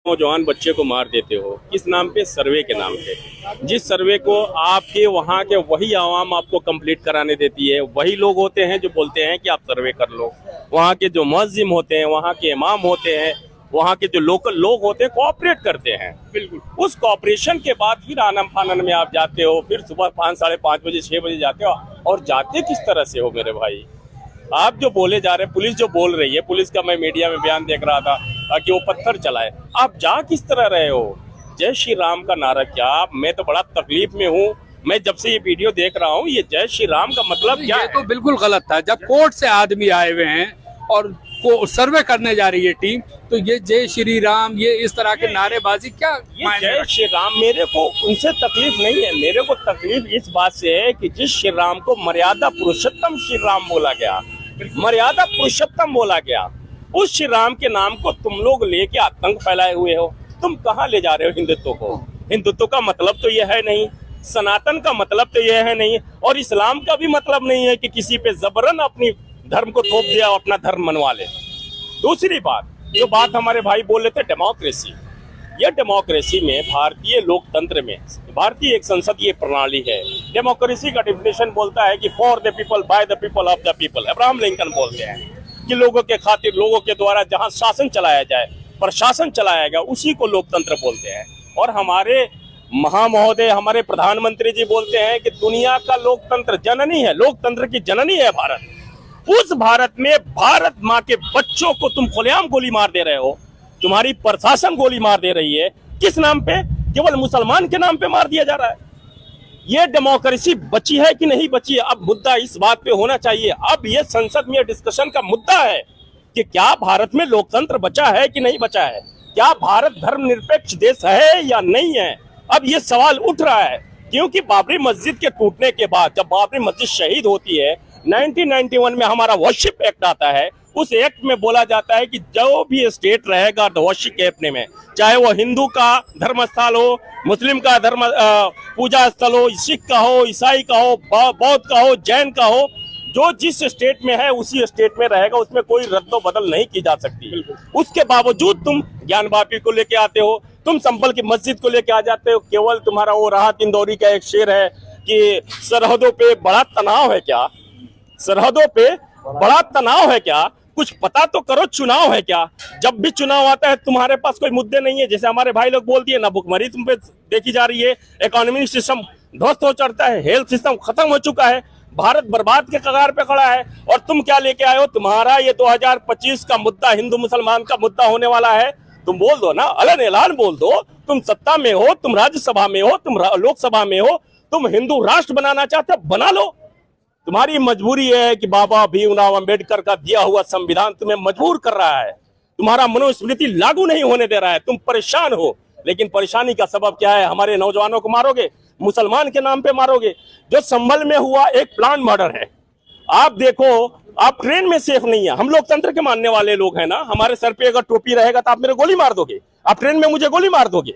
नौजवान बच्चे को मार देते हो, किस नाम पे? सर्वे के नाम पे। जिस सर्वे को आपके वहाँ के वही आवाम आपको कंप्लीट कराने देती है, वही लोग होते हैं जो बोलते हैं कि आप सर्वे कर लो। वहाँ के जो मुअज्जिम होते हैं, वहाँ के इमाम होते हैं, वहाँ के जो लोकल लोग होते हैं, कोऑपरेट करते हैं। बिल्कुल। उस कोऑपरेशन के बाद फिर आनन फानन में आप जाते हो, फिर सुबह 5, साढ़े 5 बजे 6 बजे जाते हो। और जाते किस तरह से हो मेरे भाई? आप जो बोले जा रहे हैं, पुलिस जो बोल रही है, पुलिस का मैं मीडिया में बयान देख रहा था कि वो पत्थर चलाए, आप जा किस तरह रहे हो? जय श्री राम का नारा क्या? मैं तो बड़ा तकलीफ में हूँ। मैं जब से ये वीडियो देख रहा हूँ, ये जय श्री राम का मतलब क्या ये है? तो बिल्कुल गलत था। जब कोर्ट से आदमी आए हुए हैं और को सर्वे करने जा रही है टीम, तो ये जय श्री राम, ये इस तरह के नारेबाजी क्या ये मायने जय श्री राम, मेरे को उनसे तकलीफ नहीं है। मेरे को तकलीफ इस बात से है कि जिस श्री राम को मर्यादा पुरुषोत्तम श्री राम बोला गया, मर्यादा पुरुषोत्तम बोला गया, उस श्री राम के नाम को तुम लोग लेके आतंक फैलाए हुए हो। तुम कहाँ ले जा रहे हो हिंदुत्व को? हिंदुत्व का मतलब तो यह है नहीं, सनातन का मतलब तो यह है नहीं, और इस्लाम का भी मतलब नहीं है कि किसी पे जबरन अपनी धर्म को थोप दिया और अपना धर्म मनवा ले। दूसरी बात, जो बात हमारे भाई बोल रहे थे डेमोक्रेसी, यह डेमोक्रेसी में, भारतीय लोकतंत्र में, भारतीय एक संसदीय प्रणाली है। डेमोक्रेसी का डिफिनेशन बोलता है कि for the people, by the people, of the people. Abraham Lincoln बोलते हैं कि लोगों के खातिर, लोगों के द्वारा जहां शासन चलाया जाए, प्रशासन चलाया गया, उसी को लोकतंत्र बोलते हैं। और हमारे महामहोदय, हमारे प्रधानमंत्री जी बोलते हैं कि दुनिया का लोकतंत्र जननी है, लोकतंत्र की जननी है भारत। उस भारत में भारत माँ के बच्चों को तुम खुलेआम गोली मार दे रहे हो, तुम्हारी प्रशासन गोली मार दे रही है। किस नाम पे? केवल मुसलमान के नाम पे मार दिया जा रहा है। ये डेमोक्रेसी बची है कि नहीं बची है? अब मुद्दा इस बात पे होना चाहिए। अब ये संसद में डिस्कशन का मुद्दा है कि क्या भारत में लोकतंत्र बचा है कि नहीं बचा है, क्या भारत धर्मनिरपेक्ष देश है या नहीं है। अब ये सवाल उठ रहा है, क्योंकि बाबरी मस्जिद के टूटने के बाद जब बाबरी मस्जिद शहीद होती है, 1991 में हमारा वर्शिप एक्ट आता है। उस एक्ट में बोला जाता है कि जो भी स्टेट रहेगा वर्शिप एक्ट में, चाहे वो हिंदू का धर्म स्थल हो, मुस्लिम का धर्म पूजा स्थल हो, सिख का हो, ईसाई का हो, बौद्ध का हो, जैन का हो, जो जिस स्टेट में है उसी स्टेट में रहेगा, उसमें कोई रद्दो बदल नहीं की जा सकती। उसके बावजूद तुम ज्ञान वापी को लेके आते हो, तुम संभल की मस्जिद को लेके आ जाते हो। केवल तुम्हारा वो राहत इंदौरी का एक शेर है कि सरहदों पे बड़ा तनाव है क्या? सरहदों पे बड़ा तनाव है क्या? कुछ पता तो करो, चुनाव है क्या? जब भी चुनाव आता है तुम्हारे पास कोई मुद्दे नहीं है। जैसे हमारे भाई लोग बोल दिए ना, भुखमरी तुम पे देखी जा रही है, इकोनॉमिक सिस्टम ध्वस्त हो चढ़ता है, हेल्थ सिस्टम खत्म हो चुका है, भारत बर्बाद के कगार पे खड़ा है। और तुम क्या लेके आए हो? तुम्हारा ये 2025 का मुद्दा हिंदू मुसलमान का मुद्दा होने वाला है। तुम बोल दो ना, अलन ऐलान बोल दो, तुम सत्ता में हो, तुम राज्यसभा में हो, तुम लोकसभा में हो, तुम हिंदू राष्ट्र बनाना चाहते हो, बना लो। तुम्हारी मजबूरी है कि बाबा भीमराव अंबेडकर का दिया हुआ संविधान तुम्हें मजबूर कर रहा है, तुम्हारा मनुस्मृति लागू नहीं होने दे रहा है, तुम परेशान हो। लेकिन परेशानी का सबब क्या है? हमारे नौजवानों को मारोगे, मुसलमान के नाम पे मारोगे। जो संभल में हुआ एक प्लान मर्डर है। आप देखो, आप ट्रेन में सेफ नहीं है। हम लोकतंत्र के मानने वाले लोग हैं ना, हमारे सर पे अगर टोपी रहेगा तो आप मेरे गोली मार दोगे? आप ट्रेन में मुझे गोली मार दोगे?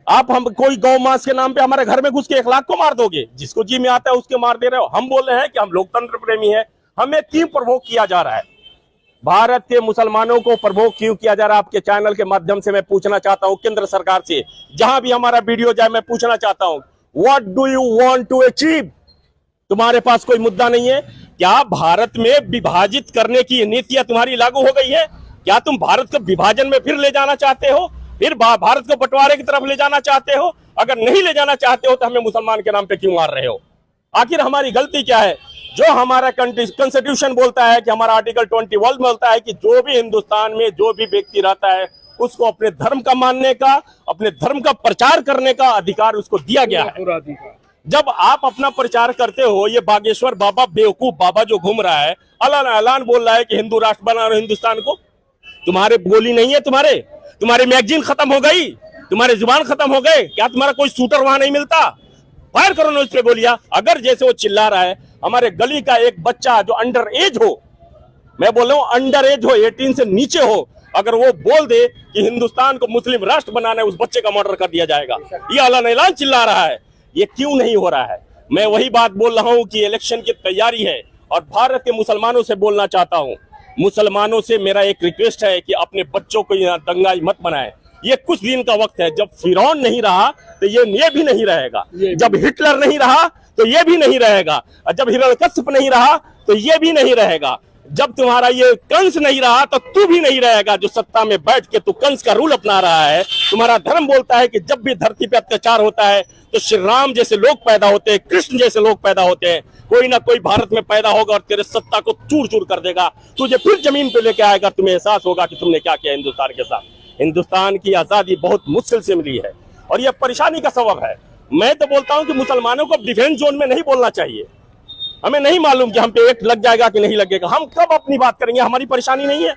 आप हम कोई गौ मांस के नाम पे हमारे घर में घुस के 1 लाख को मार दोगे? जिसको जी में आता है उसके मार दे रहे हो। हम बोल रहे हैं कि हम लोकतंत्र प्रेमी है। हमें क्यों प्रवोक किया जा रहा है? भारत के मुसलमानों को प्रवोक क्यों किया जा रहा है? आपके चैनल के माध्यम से मैं पूछना चाहता हूं, केंद्र सरकार से, जहां भी हमारा वीडियो जाए, मैं पूछना चाहता हूं, what do you want to achieve? तुम्हारे पास कोई मुद्दा नहीं है क्या? भारत में विभाजित करने की नीतियां तुम्हारी लागू हो गई है क्या? तुम भारत को विभाजन में फिर ले जाना चाहते हो? फिर भारत को बंटवारे की तरफ ले जाना चाहते हो? अगर नहीं ले जाना चाहते हो तो हमें मुसलमान के नाम पे क्यों मार रहे हो? आखिर हमारी गलती क्या है? जो हमारा कॉन्स्टिट्यूशन बोलता है कि, हमारा आर्टिकल 21 बोलता है कि जो भी हिंदुस्तान में जो भी व्यक्ति रहता है उसको अपने धर्म का मानने का, अपने धर्म का प्रचार करने का अधिकार उसको दिया गया है। जब आप अपना प्रचार करते हो, ये बागेश्वर बाबा, बेवकूफ बाबा जो घूम रहा है, ऐलान बोल रहा है कि हिंदू राष्ट्र बना रहे हिंदुस्तान को, तुम्हारे बोली नहीं है, तुम्हारे मैगजीन खत्म हो गई, तुम्हारे जुबान खत्म हो गए क्या? तुम्हारा कोई शूटर वहां नहीं मिलता? फायर करो ना उस पे गोलियां। अगर जैसे वो चिल्ला रहा है, हमारे गली का एक बच्चा जो अंडर एज हो, मैं बोल रहा हूं अंडर एज हो, 18 से नीचे हो, अगर वो बोल दे कि हिंदुस्तान को मुस्लिम राष्ट्र बनाना है, उस बच्चे का मर्डर कर दिया जाएगा। ये ऐलान ऐलान चिल्ला रहा है, ये क्यों नहीं हो रहा है? मैं वही बात बोल रहा हूं कि इलेक्शन की तैयारी है और भारत के मुसलमानों से बोलना चाहता हूं, मुसलमानों से मेरा एक रिक्वेस्ट है कि अपने बच्चों को यहाँ दंगाई मत बनाए। ये कुछ दिन का वक्त है, जब फिरौन नहीं रहा तो ये भी नहीं रहेगा, जब हिटलर नहीं रहा तो ये भी नहीं रहेगा, और जब हिरण्यकश्यप नहीं रहा तो ये भी नहीं रहेगा, जब तुम्हारा ये कंस नहीं रहा तो तू भी नहीं रहेगा। जो सत्ता में बैठ के तू कंस का रूल अपना रहा है। तुम्हारा धर्म बोलता है कि जब भी धरती पे अत्याचार होता है तो श्री राम जैसे लोग पैदा होते हैं, कृष्ण जैसे लोग पैदा होते हैं, कोई ना कोई भारत में पैदा होगा और तेरे सत्ता को चूर चूर कर देगा, तुझे फिर जमीन पे लेके आएगा, तुम्हें एहसास होगा कि तुमने क्या किया हिंदुस्तान के साथ। हिंदुस्तान की आजादी बहुत मुश्किल से मिली है और यह परेशानी का सबब है। मैं तो बोलता हूं कि मुसलमानों को डिफेंस जोन में नहीं बोलना चाहिए। हमें नहीं मालूम कि हम पे एक लग जाएगा कि नहीं लगेगा, हम कब अपनी बात करेंगे, हमारी परेशानी नहीं है।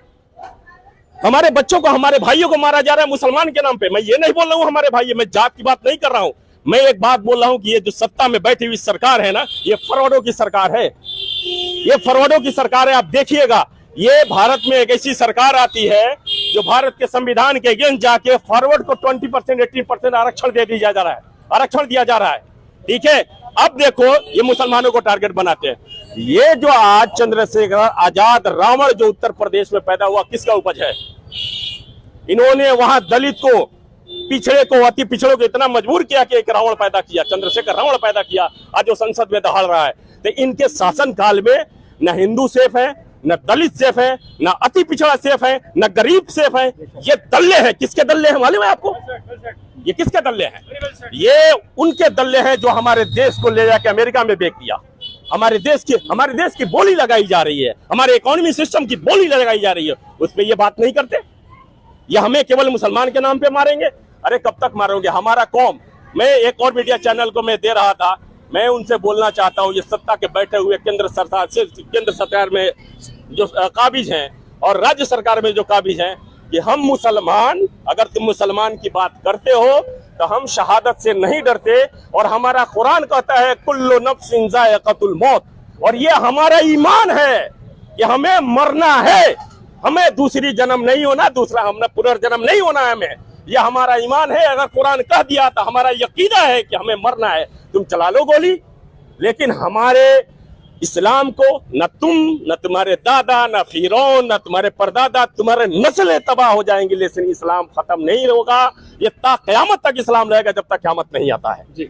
हमारे बच्चों को, हमारे भाइयों को मारा जा रहा है मुसलमान के नाम पे। मैं ये नहीं बोल रहा हूँ हमारे भाई, मैं जात की बात नहीं कर रहा हूँ। मैं एक बात बोल रहा हूँ कि ये जो सत्ता में बैठी हुई सरकार है ना, ये फरवडों की सरकार है, ये फरवडों की सरकार है। आप देखिएगा, ये भारत में एक ऐसी सरकार आती है जो भारत के संविधान के अगेंस्ट जाके फॉरवर्ड को 20% 18% आरक्षण दे दिया जा रहा है, आरक्षण दिया जा रहा है। ठीक है, अब देखो ये मुसलमानों को टारगेट बनाते हैं। ये जो आज चंद्रशेखर आजाद रावण जो उत्तर प्रदेश में पैदा हुआ, किसका उपज है? इन्होंने वहां दलित को, पिछड़े को, अति पिछड़ों को इतना मजबूर किया कि एक रावण पैदा किया, चंद्रशेखर रावण पैदा किया, आज जो संसद में दहाड़ रहा है। तो इनके शासन काल में न हिंदू सेफ है, न दलित सेफ है, न अति पिछड़ा सेफ है, न गरीब सेफ है। ये दल्ले हैं। किसके दल्ले हैं मालूम है आपको? ये किसके दल्ले हैं? ये उनके दल्ले हैं जो हमारे देश को ले जाके अमेरिका में बेच दिया। हमारे देश की बोली लगाई जा रही है, हमारे इकोनॉमी सिस्टम की बोली लगाई जा रही है, उस पर ये बात नहीं करते। ये हमें केवल मुसलमान के नाम पे मारेंगे। अरे कब तक मारोगे? हमारा कौम, मैं एक और मीडिया चैनल को मैं दे रहा था, मैं उनसे बोलना चाहता हूं, ये सत्ता के बैठे हुए केंद्र सरकार में जो काबिज हैं और राज्य सरकार में जो काबिज हैं, कि हम मुसलमान, अगर तुम मुसलमान की बात करते हो तो हम शहादत से नहीं डरते, और हमारा कुरान कहता है कुल्लु नफ्सिन ज़ाइक़तुल मौत, और ये हमारा ईमान है कि हमें मरना है, हमें दूसरी जन्म नहीं होना, दूसरा हमने पुनर्जन्म नहीं होना है हमें। यह हमारा ईमान है। अगर कुरान कह दिया तो हमारा यकीना है कि हमें मरना है। तुम चला लो गोली, लेकिन हमारे इस्लाम को न तुम, न तुम्हारे दादा, न फिरौन, न तुम्हारे परदादा, तुम्हारे नस्लें तबाह हो जाएंगी, लेकिन इस्लाम खत्म नहीं होगा। ये ता क़यामत तक इस्लाम रहेगा, जब तक क़यामत नहीं आता है। जी।